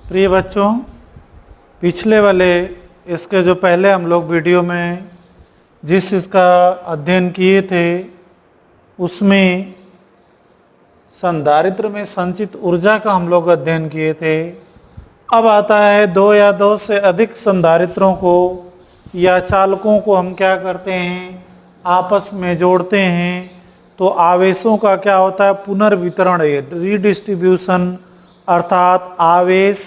प्रिय बच्चों, पिछले वाले इसके जो पहले हम लोग वीडियो में जिस इसका अध्ययन किए थे उसमें संधारित्र में संचित ऊर्जा का हम लोग अध्ययन किए थे। अब आता है दो या दो से अधिक संधारित्रों को या चालकों को हम क्या करते हैं, आपस में जोड़ते हैं तो आवेशों का क्या होता है, पुनर्वितरण, रीडिस्ट्रीब्यूशन, अर्थात आवेश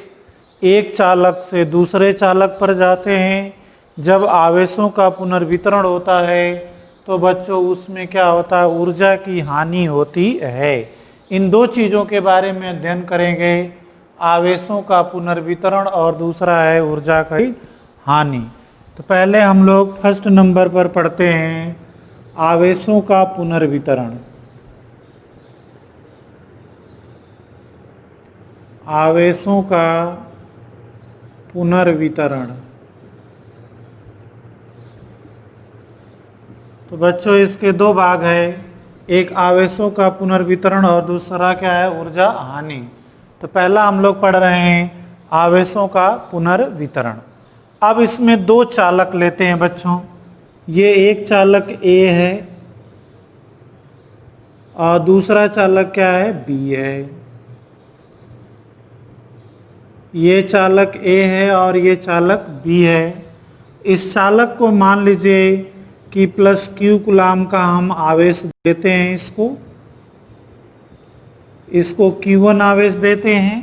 एक चालक से दूसरे चालक पर जाते हैं। जब आवेशों का पुनर्वितरण होता है तो बच्चों उसमें क्या होता है, ऊर्जा की हानि होती है। इन दो चीज़ों के बारे में अध्ययन करेंगे, आवेशों का पुनर्वितरण और दूसरा है ऊर्जा की हानि। तो पहले हम लोग फर्स्ट नंबर पर पढ़ते हैं आवेशों का पुनर्वितरण। आवेशों का पुनर्वितरण। तो बच्चों इसके दो भाग है, एक आवेशों का पुनर्वितरण और दूसरा क्या है, ऊर्जा हानि। तो पहला हम लोग पढ़ रहे हैं आवेशों का पुनर्वितरण। अब इसमें दो चालक लेते हैं बच्चों, ये एक चालक A है और दूसरा चालक क्या है, B है। ये चालक A है और ये चालक B है। इस चालक को मान लीजिए कि प्लस Q कूलाम का हम आवेश देते हैं, इसको Q1 आवेश देते हैं।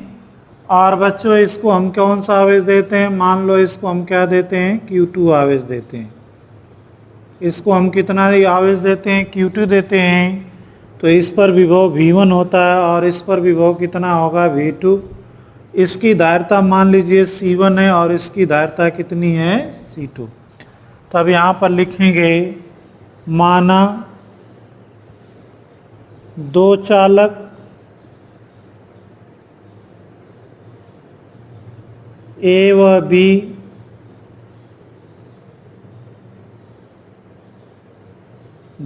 और बच्चों इसको हम कौन सा आवेश देते हैं, मान लो इसको हम क्या देते हैं, Q2 आवेश देते हैं। इसको हम कितना आवेश देते हैं, Q2 देते हैं। तो इस पर विभव V1 होता है और इस पर विभव कितना होगा, V2। इसकी धारिता मान लीजिए C1 है और इसकी धारिता कितनी है, C2। तो अब यहाँ पर लिखेंगे माना दो चालक A व B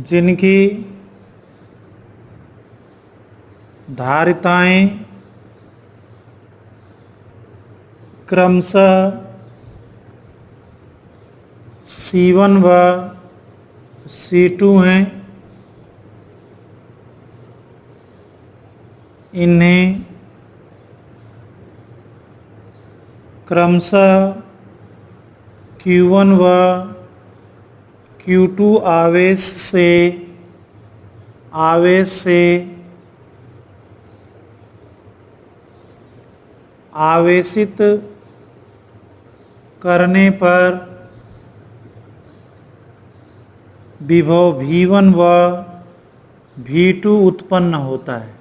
जिनकी धारिताएं क्रमशः C1 व C2 हैं, इन्हें क्रमशः Q1 व Q2 आवेश से आवेशित करने पर विभव V1 व V2 उत्पन्न होता है।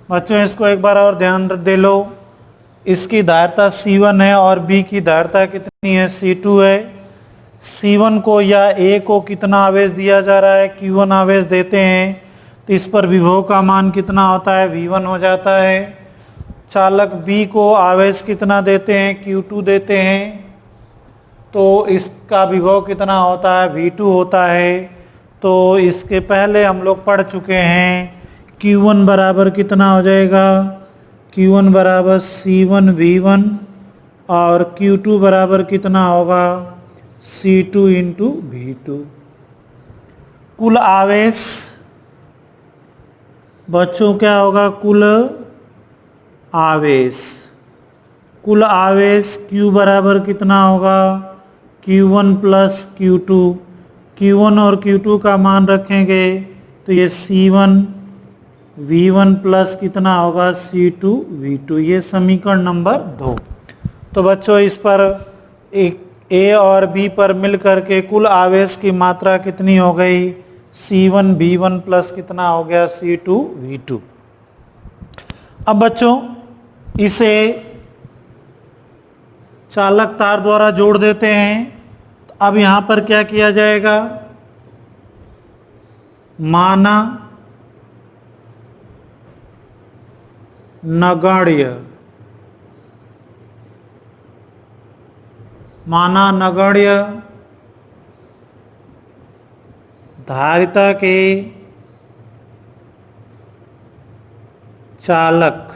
बच्चों इसको एक बार और ध्यान दे लो, इसकी धारिता C1 है और B की धारिता कितनी है, C2 है। C1 को या A को कितना आवेश दिया जा रहा है, Q1 आवेश देते हैं, तो इस पर विभव का मान कितना होता है, V1 हो जाता है। चालक B को आवेश कितना देते हैं, Q2 देते हैं, तो इसका विभव कितना होता है, V2 होता है। तो इसके पहले हम लोग पढ़ चुके हैं, Q1 बराबर कितना हो जाएगा, Q1 बराबर C1 V1 और Q2 बराबर कितना होगा, C2 इंटू V2। कुल आवेश बच्चों क्या होगा, कुल आवेश Q बराबर कितना होगा, Q1 प्लस Q2। Q1 और Q2 का मान रखेंगे तो ये C1 V1 प्लस कितना होगा, C2 V2। ये समीकरण नंबर 2। तो बच्चों इस पर एक A और B पर मिल करके कुल आवेश की मात्रा कितनी हो गई, C1 V1 प्लस कितना हो गया, C2 V2। अब बच्चों इसे चालक तार द्वारा जोड़ देते हैं। तो अब यहां पर क्या किया जाएगा, माना नगण्य धारिता के चालक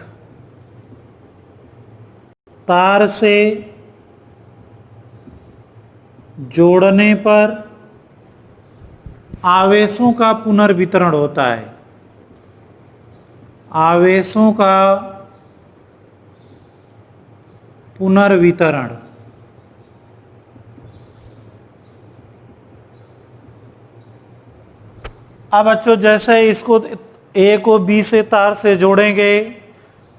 तार से जोड़ने पर आवेशों का पुनर्वितरण होता है। आवेशों का पुनर्वितरण। अब बच्चों जैसे इसको ए को बी से तार से जोड़ेंगे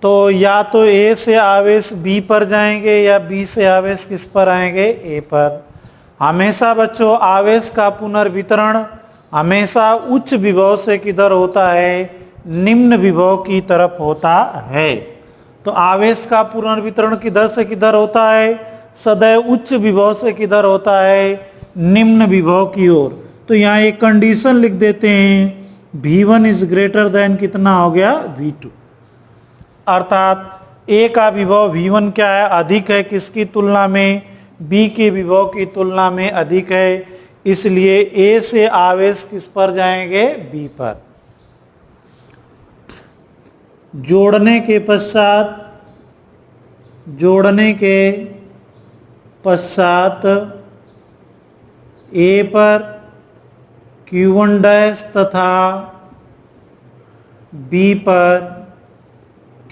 तो या तो ए से आवेश बी पर जाएंगे या बी से आवेश किस पर आएंगे, ए पर। हमेशा बच्चों आवेश का पुनर्वितरण हमेशा उच्च विभव से किधर होता है, निम्न विभव की तरफ होता है। तो आवेश का पुनर्वितरण किधर से किधर होता है, सदैव उच्च विभव से किधर होता है, निम्न विभव की ओर। तो यहाँ एक कंडीशन लिख देते हैं, V1 इज ग्रेटर देन कितना हो गया, V2। अर्थात ए का विभव V1 क्या है, अधिक है, किसकी तुलना में, बी के विभव की तुलना में अधिक है। इसलिए ए से आवेश किस पर जाएंगे, बी पर। जोड़ने के पश्चात ए पर Q1 डैश तथा बी पर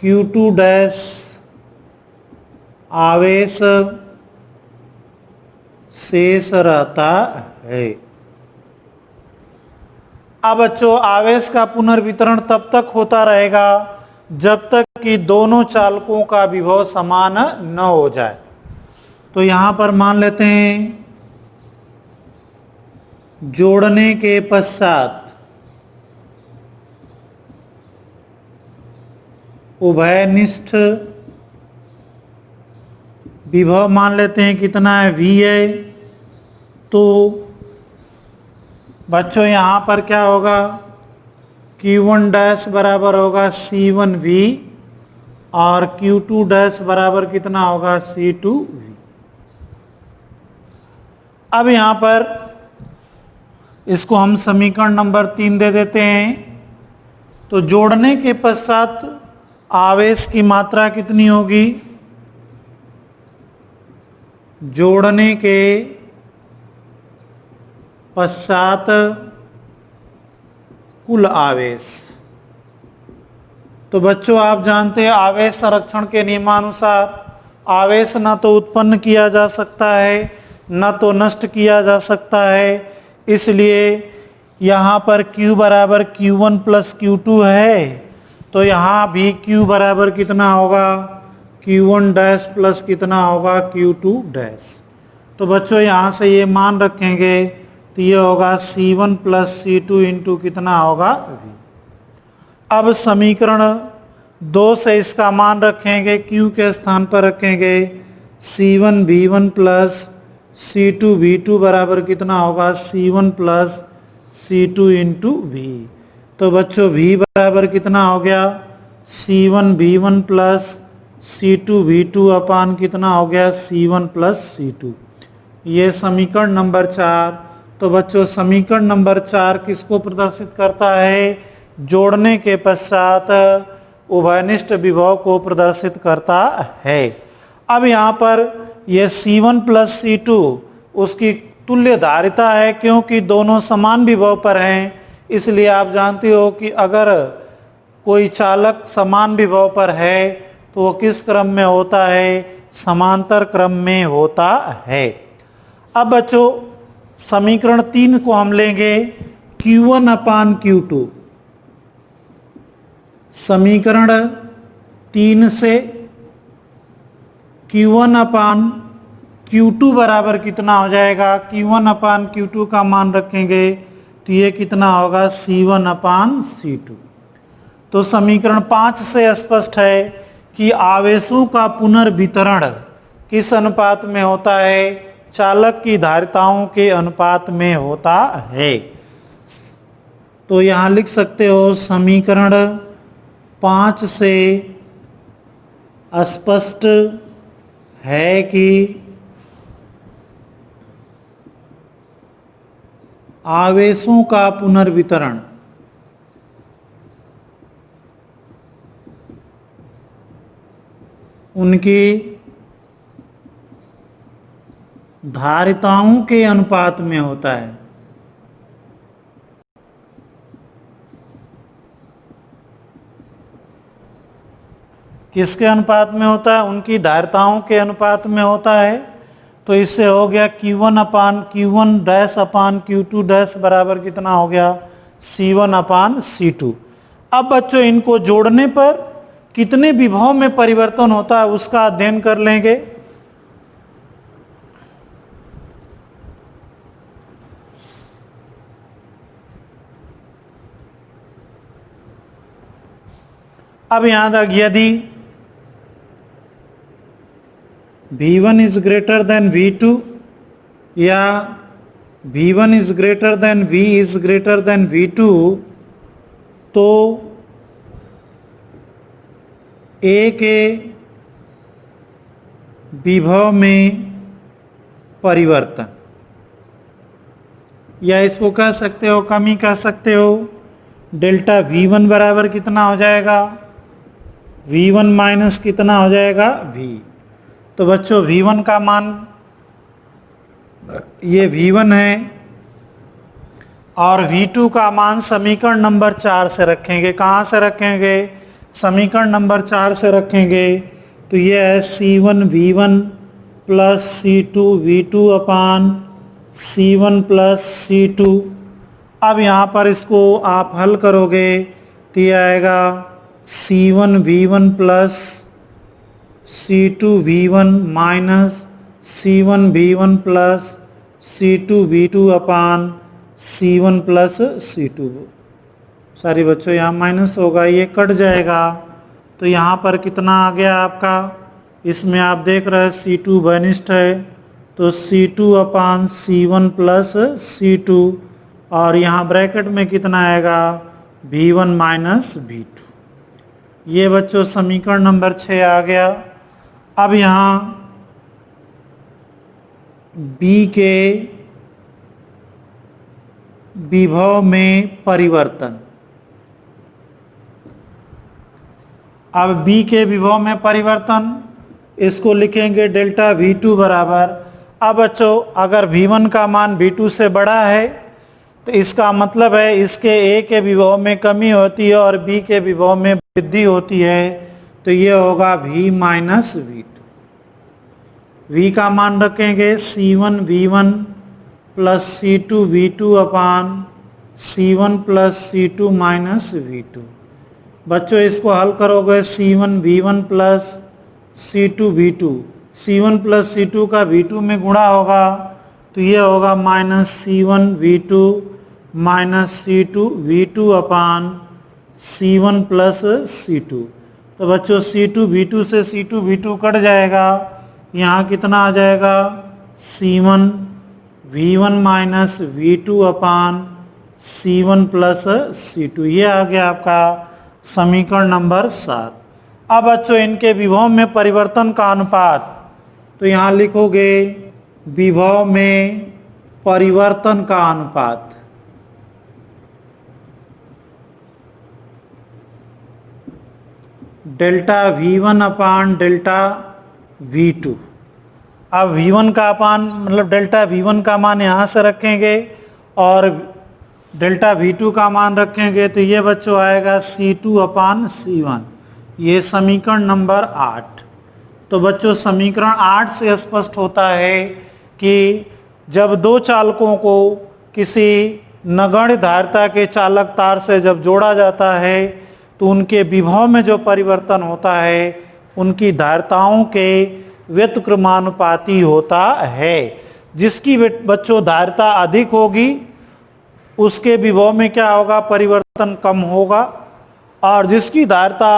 Q2 डैश आवेश शेष रहता है। अब बच्चों आवेश का पुनर्वितरण तब तक होता रहेगा जब तक कि दोनों चालकों का विभव समान न हो जाए। तो यहां पर मान लेते हैं जोड़ने के पश्चात उभयनिष्ठ विभव मान लेते हैं कितना है, V है। तो बच्चों यहां पर क्या होगा, Q1 डैश बराबर होगा C1V और Q2 डैश बराबर कितना होगा, C2V। अब यहां पर इसको हम समीकरण नंबर 3 दे देते हैं। तो जोड़ने के पश्चात आवेश की मात्रा कितनी होगी, जोड़ने के पश्चात कुल आवेश। तो बच्चों आप जानते हैं आवेश संरक्षण के नियमानुसार आवेश न तो उत्पन्न किया जा सकता है न तो नष्ट किया जा सकता है। इसलिए यहाँ पर Q बराबर Q1 प्लस Q2 है, तो यहाँ भी Q बराबर कितना होगा, Q1 डैश प्लस कितना होगा, Q2 डैश। तो बच्चों यहाँ से ये मान रखेंगे तो ये होगा C1 प्लस C2 इंटू कितना होगा, V। अब समीकरण 2 से इसका मान रखेंगे, Q के स्थान पर रखेंगे C1 V1 plus C2 V2 बराबर कितना होगा, C1 plus C2 into V। तो बच्चों V बराबर कितना हो गया, C1 V1 plus C2 V2 अपान कितना हो गया, C1 प्लस C2। ये समीकरण नंबर 4। तो बच्चों समीकरण नंबर 4 किसको प्रदर्शित करता है, जोड़ने के पश्चात उभयनिष्ठ विभव को प्रदर्शित करता है। अब यहाँ पर यह C1 प्लस C2 उसकी तुल्य धारिता है, क्योंकि दोनों समान विभव पर हैं। इसलिए आप जानते हो कि अगर कोई चालक समान विभव पर है तो वो किस क्रम में होता है, समांतर क्रम में होता है। अब बच्चों समीकरण 3 को हम लेंगे Q1 अपान Q2। समीकरण 3 से Q1 अपान Q2 बराबर कितना हो जाएगा, Q1 अपान Q2 का मान रखेंगे तो ये कितना होगा, C1 अपान C2। तो समीकरण 5 से स्पष्ट है कि आवेशों का पुनर्वितरण किस अनुपात में होता है, चालक की धारिताओं के अनुपात में होता है। तो यहाँ लिख सकते हो समीकरण 5 से स्पष्ट है कि आवेशों का पुनर्वितरण उनकी धारिताओं के अनुपात में होता है। किसके अनुपात में होता है? उनकी धारिताओं के अनुपात में होता है। तो इससे हो गया Q1 अपान Q1 डैश अपान Q2 डैश बराबर कितना हो गया? C1 अपान C2। अब बच्चों इनको जोड़ने पर कितने विभव में परिवर्तन होता है उसका अध्ययन कर लेंगे। अब यहां तक यदि V1 is greater than V2 या V1 is greater than V is greater than V2 तो A के विभव में परिवर्तन, या इसको कह सकते हो, कमी कह सकते हो, डेल्टा V1 बराबर कितना हो जाएगा? V1 माइनस कितना हो जाएगा? V। तो बच्चों V1 का मान, ये V1 है, और V2 का मान समीकरण नंबर 4 से रखेंगे। कहाँ से रखेंगे? समीकरण नंबर 4 से रखेंगे। तो ये है C1 V1 plus C2 V2 अपान C1 प्लस C2। अब यहाँ पर इसको आप हल करोगे तो ये आएगा C1 V1 plus C2 V1 minus C1 V1 plus C2 V2 अपान C1 प्लस C2। सॉरी बच्चों, यहाँ माइनस होगा, ये कट जाएगा। तो यहाँ पर कितना आ गया आपका? इसमें आप देख रहे हैं C2 वैनिष्ट है, तो C2 अपान C1 प्लस C2, और यहाँ ब्रैकेट में कितना आएगा? V1 minus V2। ये बच्चों समीकरण नंबर 6 आ गया। अब यहाँ B के विभव में परिवर्तन, अब B के विभव में परिवर्तन, इसको लिखेंगे डेल्टा V2 बराबर। अब बच्चों अगर V1 का मान V2 से बड़ा है तो इसका मतलब है इसके A के विभव में कमी होती है और B के विभव में वृद्धि होती है। तो ये होगा V माइनस V2। V का मान रखेंगे C1 V1 plus C2 V2 अपान C1 plus C2 minus V2। बच्चों इसको हल करोगे C1 V1 plus C2 V2, C1 plus C2 का V2 में गुणा होगा तो ये होगा minus C1 V2 minus C2 V2 अपान C1 प्लस C2। तो बच्चों C2 V2 से C2 V2 कट जाएगा, यहाँ कितना आ जाएगा? C1 V1 माइनस V2 अपान C1 प्लस C2। ये आ गया आपका समीकरण नंबर 7। अब बच्चों इनके विभव में परिवर्तन का अनुपात, तो यहाँ लिखोगे विभव में परिवर्तन का अनुपात। डेल्टा V1 अपान डेल्टा V2। अब V1 का अपान मतलब डेल्टा V1 का मान यहाँ से रखेंगे और डेल्टा V2 का मान रखेंगे, तो ये बच्चों आएगा C2 अपान C1। ये समीकरण नंबर 8। तो बच्चों समीकरण 8 से स्पष्ट होता है कि जब दो चालकों को किसी नगण्य धारिता के चालक तार से जब जोड़ा जाता है तो उनके विभव में जो परिवर्तन होता है उनकी धारिताओं के व्युत्क्रमानुपाती होता है। जिसकी बच्चों धारिता अधिक होगी उसके विभव में क्या होगा? परिवर्तन कम होगा, और जिसकी धारिता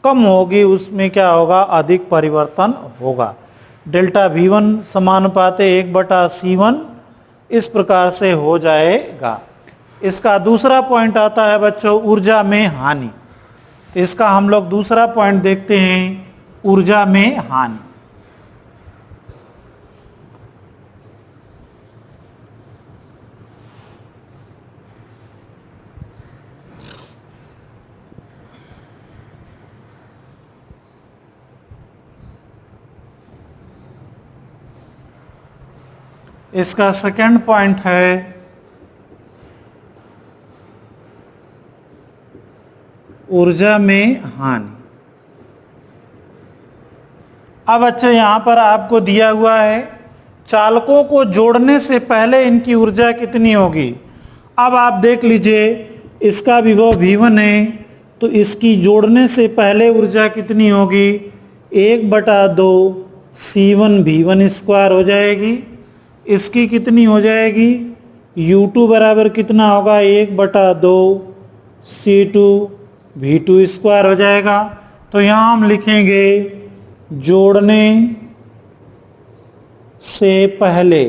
कम होगी उसमें क्या होगा? अधिक परिवर्तन होगा। डेल्टा V1 समानुपाते 1/C1 इस प्रकार से हो जाएगा। इसका दूसरा पॉइंट आता है बच्चों ऊर्जा में हानि। तो इसका हम लोग दूसरा पॉइंट देखते हैं, ऊर्जा में हानि। इसका सेकंड पॉइंट है ऊर्जा में हानि। अब अच्छा यहां पर आपको दिया हुआ है चालकों को जोड़ने से पहले इनकी ऊर्जा कितनी होगी। अब आप देख लीजिए इसका विभव V1 है तो इसकी जोड़ने से पहले ऊर्जा कितनी होगी 1/2 C1 V1 स्क्वायर हो जाएगी। इसकी कितनी हो जाएगी U2 बराबर कितना होगा 1/2 C2 V2 स्क्वायर हो जाएगा। तो यहाँ हम लिखेंगे जोड़ने से पहले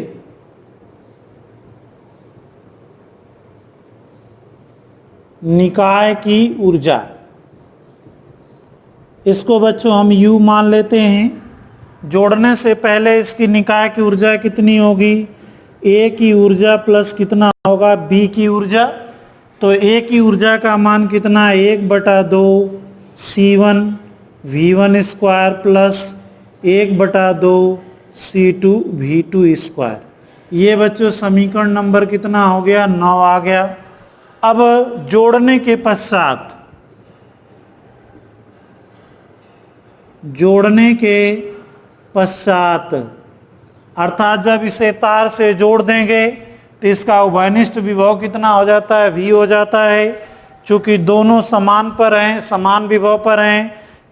निकाय की ऊर्जा, इसको बच्चों हम U मान लेते हैं। जोड़ने से पहले इसकी निकाय की ऊर्जा कितनी होगी A की ऊर्जा प्लस कितना होगा B की ऊर्जा। तो A की ऊर्जा का मान कितना 1/2 C1 V1 square plus 1/2 C2 V2 square. ये बच्चों समीकरण नंबर कितना हो गया 9 आ गया। अब जोड़ने के पश्चात अर्थात जब इसे तार से जोड़ देंगे तो इसका उभयनिष्ठ विभव कितना हो जाता है V हो जाता है। चूंकि दोनों समान पर हैं समान विभव पर हैं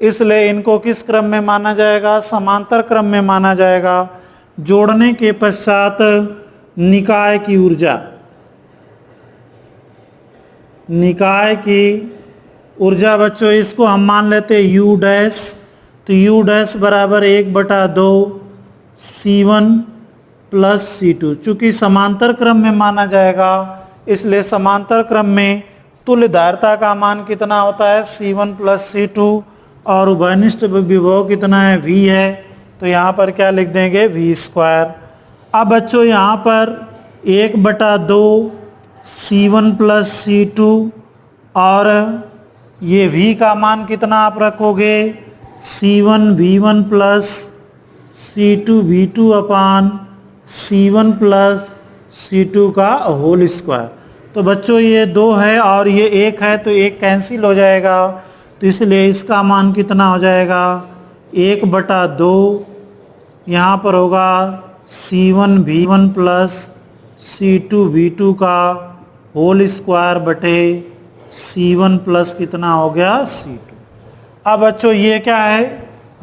इसलिए इनको किस क्रम में माना जाएगा समांतर क्रम में माना जाएगा। जोड़ने के पश्चात निकाय की ऊर्जा बच्चों इसको हम मान लेते हैं U डैश। तो U डैश बराबर 1/2 C1 प्लस C2। चूंकि समांतर क्रम में माना जाएगा इसलिए समांतर क्रम में तुल्यधारिता का मान कितना होता है C1 प्लस C2 और उभयनिष्ठ विभव कितना है V है। तो यहाँ पर क्या लिख देंगे V स्क्वायर। अब बच्चों यहाँ पर 1/2 C1 प्लस C2 और ये V का मान कितना आप रखोगे C1 V1 plus C2 V2 अपान C1 प्लस C2 का होल स्क्वायर। तो बच्चों ये 2 है और ये 1 है तो 1 कैंसिल हो जाएगा। तो इसलिए इसका मान कितना हो जाएगा 1/2 यहाँ पर होगा C1 V1 plus C2 V2 का होल स्क्वायर बटे C1 प्लस कितना हो गया C2। अब बच्चों ये क्या है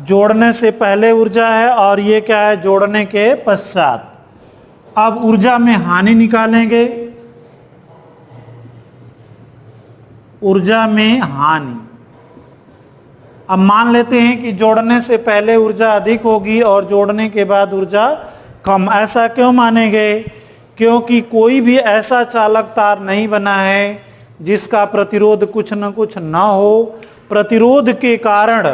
जोड़ने से पहले ऊर्जा है और ये क्या है जोड़ने के पश्चात। अब ऊर्जा में हानि निकालेंगे। ऊर्जा में हानि अब मान लेते हैं कि जोड़ने से पहले ऊर्जा अधिक होगी और जोड़ने के बाद ऊर्जा कम। ऐसा क्यों मानेंगे क्योंकि कोई भी ऐसा चालक तार नहीं बना है जिसका प्रतिरोध कुछ न कुछ ना हो। प्रतिरोध के कारण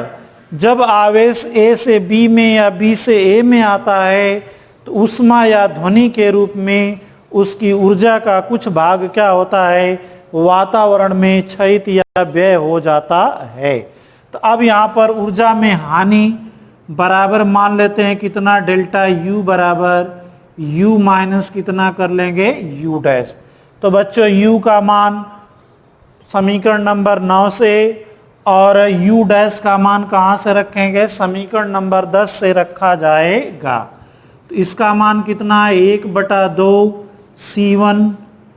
जब आवेश A से B में या B से A में आता है तो ऊष्मा या ध्वनि के रूप में उसकी ऊर्जा का कुछ भाग क्या होता है वातावरण में क्षयित या व्यय हो जाता है। तो अब यहाँ पर ऊर्जा में हानि बराबर मान लेते हैं कितना डेल्टा U बराबर U माइनस कितना कर लेंगे U डैश। तो बच्चों U का मान समीकरण नंबर 9 से और U डैश का मान कहाँ से रखेंगे समीकरण नंबर 10 से रखा जाएगा। तो इसका मान कितना है 1/2 C1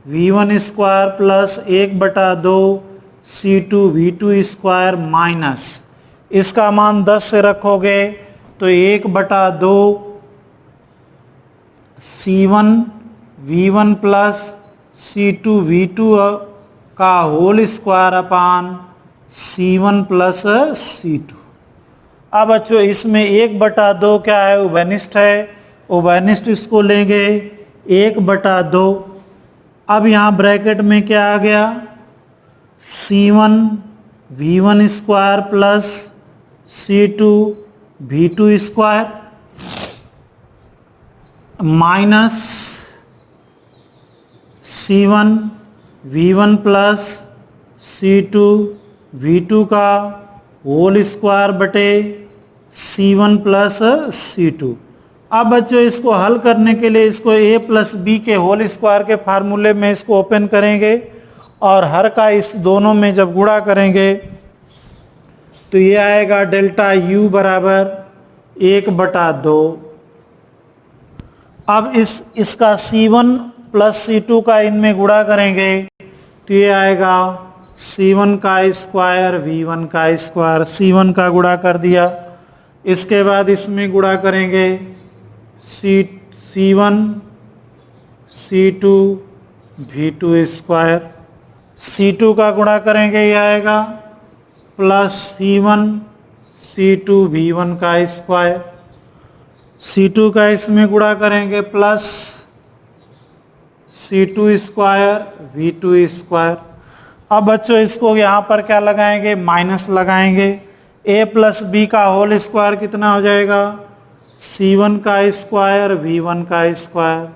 V1 square plus 1/2 C2 V2 square minus इसका मान 10 से रखोगे तो 1/2 C1 V1 plus C2 V2 का whole square upon C1 plus C2। अब बच्चों इसमें 1/2 क्या है उभयनिष्ठ है। उभयनिष्ठ इसको लेंगे 1/2। अब यहाँ ब्रैकेट में क्या आ गया C1 V1 square plus C2 V2 square minus C1 V1 plus C2 V2 का होल स्क्वायर बटे C1 प्लस C2। अब बच्चों इसको हल करने के लिए इसको a प्लस बी के होल स्क्वायर के फार्मूले में इसको ओपन करेंगे और हर का इस दोनों में जब गुणा करेंगे तो ये आएगा डेल्टा u बराबर 1/2। अब इसका C1 प्लस C2 का इनमें गुणा करेंगे तो ये आएगा C1 का स्क्वायर V1 का स्क्वायर, C1 का गुणा कर दिया। इसके बाद इसमें गुणा करेंगे C1 C2 V2 square, C2 का गुणा करेंगे ये आएगा प्लस C1 C2 V1 का स्क्वायर, C2 का इसमें गुणा करेंगे plus C2 square V2 square. अब बच्चों इसको यहाँ पर क्या लगाएंगे, माइनस लगाएंगे। a प्लस बी का होल स्क्वायर कितना हो जाएगा, C1 का स्क्वायर V1 का स्क्वायर,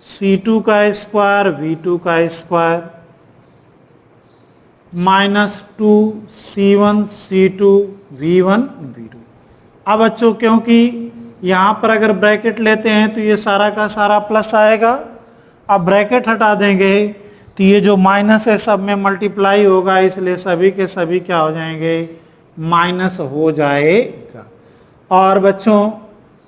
C2 का स्क्वायर V2 का square minus 2 C1 C2 V1 V2। अब बच्चों क्योंकि यहाँ पर अगर ब्रैकेट लेते हैं तो ये सारा का सारा प्लस आएगा, अब ब्रैकेट हटा देंगे तो ये जो माइनस है सब में मल्टीप्लाई होगा, इसलिए सभी के सभी क्या हो जाएंगे, माइनस हो जाएगा। और बच्चों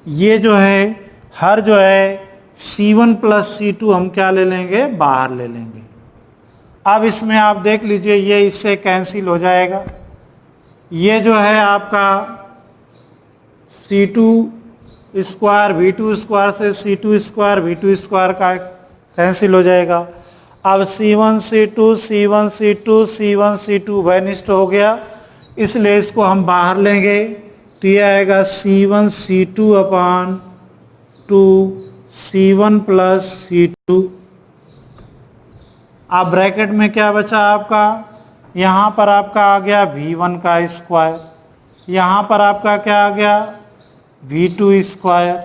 ये जो है हर जो है C1 प्लस C2 हम क्या ले लेंगे, बाहर ले लेंगे। अब इसमें आप देख लीजिए ये इससे कैंसिल हो जाएगा। ये जो है आपका C2 स्क्वायर V2 स्क्वायर से C2 स्क्वायर V2 स्क्वायर का कैंसिल हो जाएगा। अब C1 C2 C1 C2 C1 C2 वैनिस्ट हो गया, इसलिए इसको हम बाहर लेंगे तो ये आएगा C1 C2 upon 2 C1 plus C2। अब ब्रैकेट में क्या बचा आपका, यहाँ पर आपका आ गया V1 का स्क्वायर, यहाँ पर आपका क्या आ गया V2 स्क्वायर,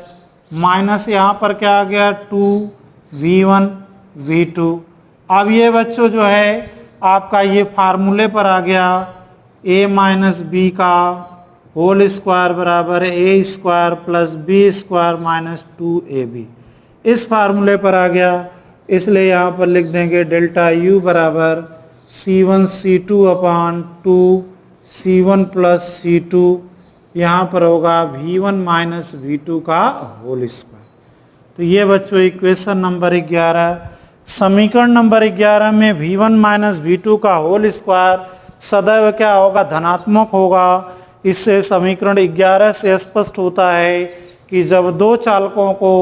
माइनस यहाँ पर क्या आ गया 2 V1 V2। अब ये बच्चों जो है आपका ये फार्मूले पर आ गया a माइनस बी का होल स्क्वायर बराबर a square plus B square minus 2ab, इस फार्मूले पर आ गया। इसलिए यहाँ पर लिख देंगे डेल्टा u बराबर C1 C2 upon 2 C1 plus C2, यहाँ पर होगा V1 माइनस V2 का होल स्क्वायर। तो ये बच्चों इक्वेशन नंबर 11। समीकरण नंबर 11 में V1 माइनस V2 का होल स्क्वायर सदैव क्या होगा, धनात्मक होगा। इससे समीकरण 11 से स्पष्ट होता है कि जब दो चालकों को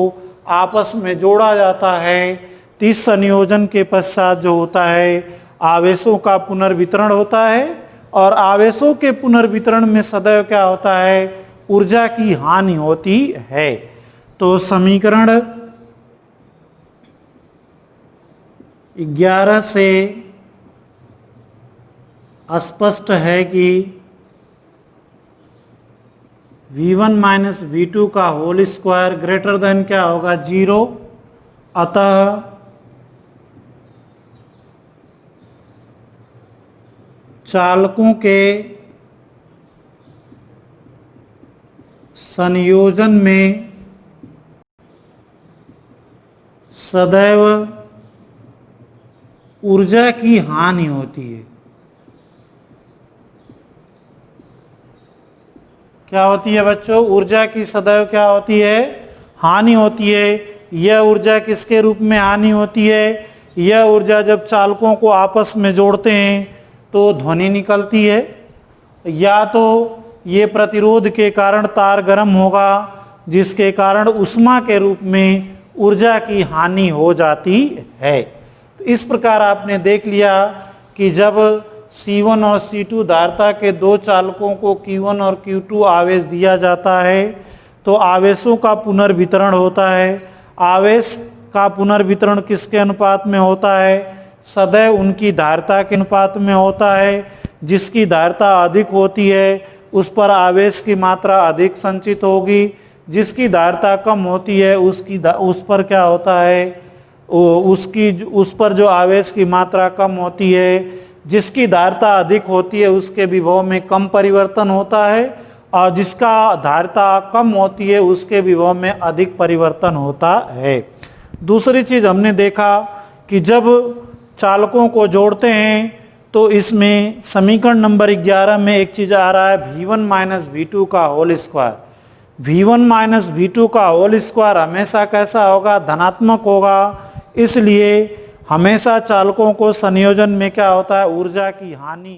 आपस में जोड़ा जाता है तो इस संयोजन के पश्चात जो होता है आवेशों का पुनर्वितरण होता है, और आवेशों के पुनर्वितरण में सदैव क्या होता है, ऊर्जा की हानि होती है। तो समीकरण 11 से स्पष्ट है कि V1 माइनस V2 का होल स्क्वायर ग्रेटर देन क्या होगा, 0। अतः चालकों के संयोजन में सदैव ऊर्जा की हानि होती है। क्या होती है बच्चों, ऊर्जा की सदैव क्या होती है, हानि होती है। यह ऊर्जा किसके रूप में हानि होती है, यह ऊर्जा जब चालकों को आपस में जोड़ते हैं तो ध्वनि निकलती है, या तो ये प्रतिरोध के कारण तार गर्म होगा जिसके कारण उष्मा के रूप में ऊर्जा की हानि हो जाती है। तो इस प्रकार आपने देख लिया कि जब C1 और C2 धारिता के दो चालकों को Q1 और Q2 आवेश दिया जाता है तो आवेशों का पुनर्वितरण होता है। आवेश का पुनर्वितरण किसके अनुपात में होता है, सदैव उनकी धारिता के अनुपात में होता है। जिसकी धारिता अधिक होती है उस पर आवेश की मात्रा अधिक संचित होगी, जिसकी धारिता कम होती है उस पर क्या होता है, उस पर जो आवेश की मात्रा कम होती है। जिसकी धारिता अधिक होती है उसके विभव में कम परिवर्तन होता है, और जिसका धारिता कम होती है उसके विभव में अधिक परिवर्तन होता है। दूसरी चीज हमने देखा कि जब चालकों को जोड़ते हैं तो इसमें समीकरण नंबर 11 में एक चीज आ रहा है V1 माइनस V2 का whole square. V1 minus V2 का होल स्क्वायर हमेशा कैसा होगा, धनात्मक होगा। इसलिए हमेशा चालकों को संयोजन में क्या होता है, ऊर्जा की हानि